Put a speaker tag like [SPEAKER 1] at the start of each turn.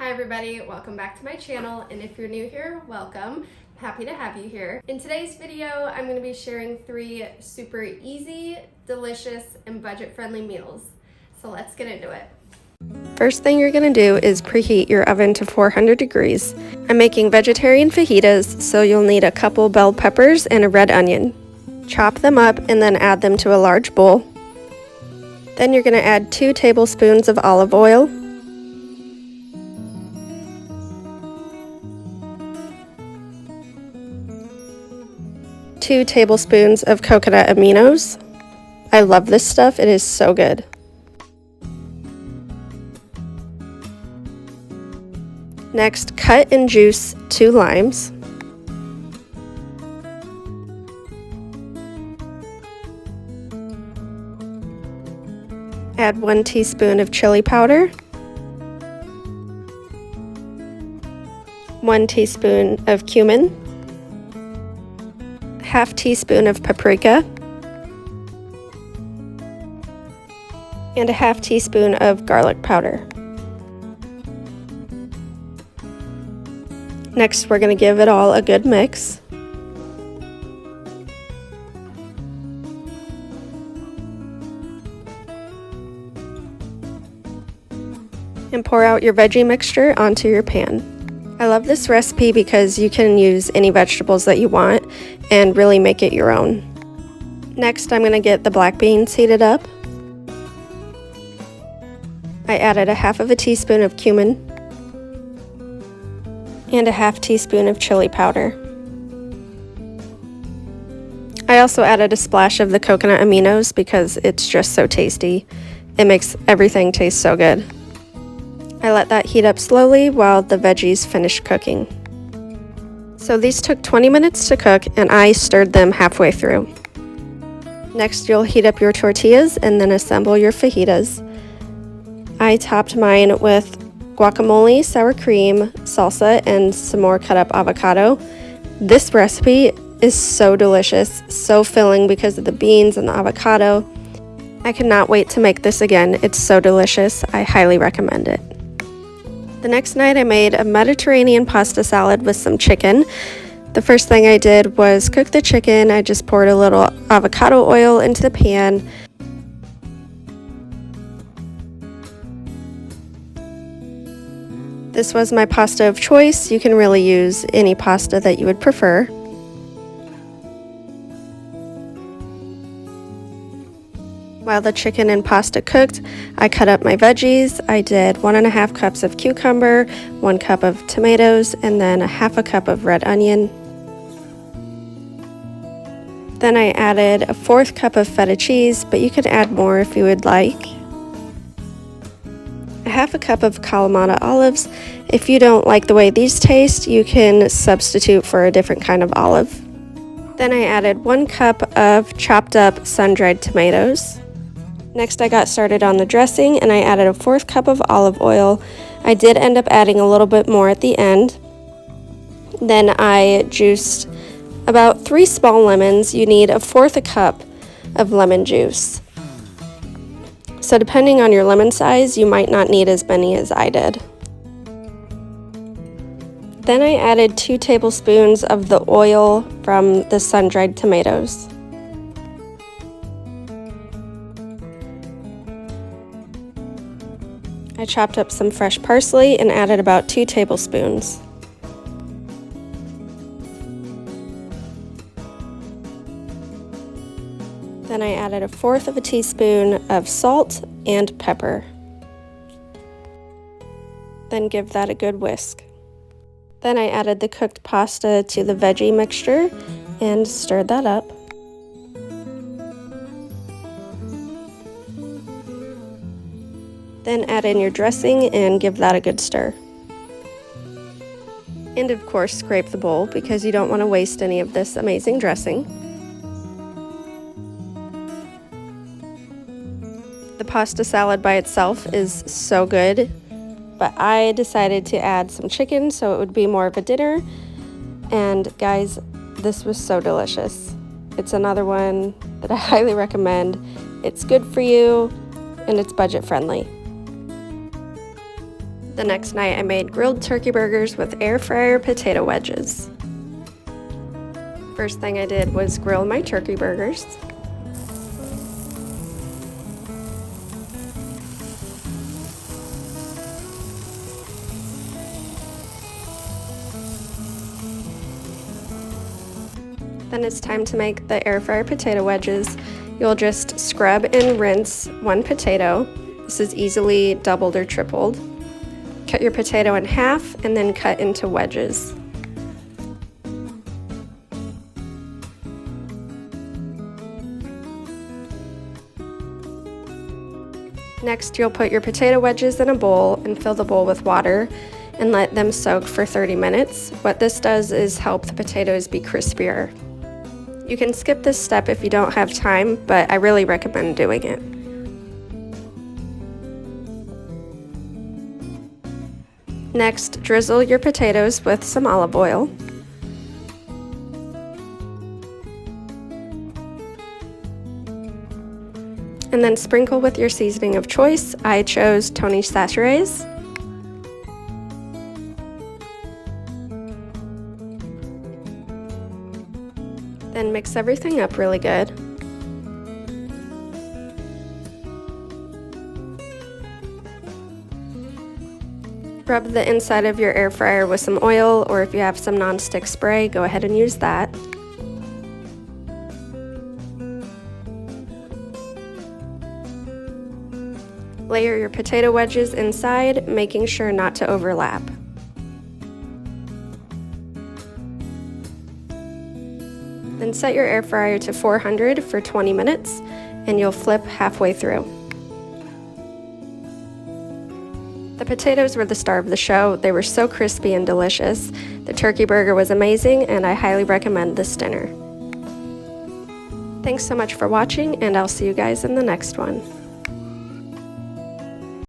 [SPEAKER 1] Hi everybody, welcome back to my channel, and if you're new here, welcome. Happy to have you here. In today's video, I'm going to be sharing 3 super easy, delicious, and budget-friendly meals. So let's get into it. First thing you're going to do is preheat your oven to 400 degrees. I'm making vegetarian fajitas, so you'll need a couple bell peppers and a red onion. Chop them up and then add them to a large bowl. Then you're going to add 2 tablespoons of olive oil, 2 tablespoons of coconut aminos. I love this stuff, it is so good. Next, cut and juice 2 limes. Add 1 teaspoon of chili powder, 1 teaspoon of cumin, ½ teaspoon of paprika, and a ½ teaspoon of garlic powder. Next, we're going to give it all a good mix. And pour out your veggie mixture onto your pan. I love this recipe because you can use any vegetables that you want and really make it your own. Next, I'm going to get the black beans heated up. I added a ½ teaspoon of cumin and a ½ teaspoon of chili powder. I also added a splash of the coconut aminos because it's just so tasty. It makes everything taste so good. I let that heat up slowly while the veggies finish cooking. So these took 20 minutes to cook and I stirred them halfway through. Next, you'll heat up your tortillas and then assemble your fajitas. I topped mine with guacamole, sour cream, salsa, and some more cut up avocado. This recipe is so delicious, so filling because of the beans and the avocado. I cannot wait to make this again. It's so delicious. I highly recommend it. The next night I made a Mediterranean pasta salad with some chicken. The first thing I did was cook the chicken. I just poured a little avocado oil into the pan. This was my pasta of choice. You can really use any pasta that you would prefer. While the chicken and pasta cooked, I cut up my veggies. I did 1½ cups of cucumber, 1 cup of tomatoes, and then a ½ cup of red onion. Then I added a 1/4 cup of feta cheese, but you could add more if you would like. A ½ cup of Kalamata olives. If you don't like the way these taste, you can substitute for a different kind of olive. Then I added 1 cup of chopped up sun-dried tomatoes. Next, I got started on the dressing and I added a 1/4 cup of olive oil. I did end up adding a little bit more at the end. Then I juiced about 3 small lemons. You need a 1/4 cup of lemon juice. So depending on your lemon size, you might not need as many as I did. Then I added 2 tablespoons of the oil from the sun-dried tomatoes. I chopped up some fresh parsley and added about 2 tablespoons. Then I added a 1/4 teaspoon of salt and pepper. Then give that a good whisk. Then I added the cooked pasta to the veggie mixture and stirred that up. Then add in your dressing and give that a good stir. And of course, scrape the bowl because you don't want to waste any of this amazing dressing. The pasta salad by itself is so good, but I decided to add some chicken so it would be more of a dinner. And guys, this was so delicious. It's another one that I highly recommend. It's good for you and it's budget friendly. The next night I made grilled turkey burgers with air fryer potato wedges. First thing I did was grill my turkey burgers. Then it's time to make the air fryer potato wedges. You'll just scrub and rinse one potato. This is easily doubled or tripled. Cut your potato in half and then cut into wedges. Next, you'll put your potato wedges in a bowl and fill the bowl with water and let them soak for 30 minutes. What this does is help the potatoes be crispier. You can skip this step if you don't have time, but I really recommend doing it. Next, drizzle your potatoes with some olive oil. And then sprinkle with your seasoning of choice. I chose Tony Chachere's. Then mix everything up really good. Rub the inside of your air fryer with some oil, or if you have some nonstick spray, go ahead and use that. Layer your potato wedges inside, making sure not to overlap. Then set your air fryer to 400 for 20 minutes, and you'll flip halfway through. The potatoes were the star of the show. They were so crispy and delicious. The turkey burger was amazing, and I highly recommend this dinner. Thanks so much for watching, and I'll see you guys in the next one.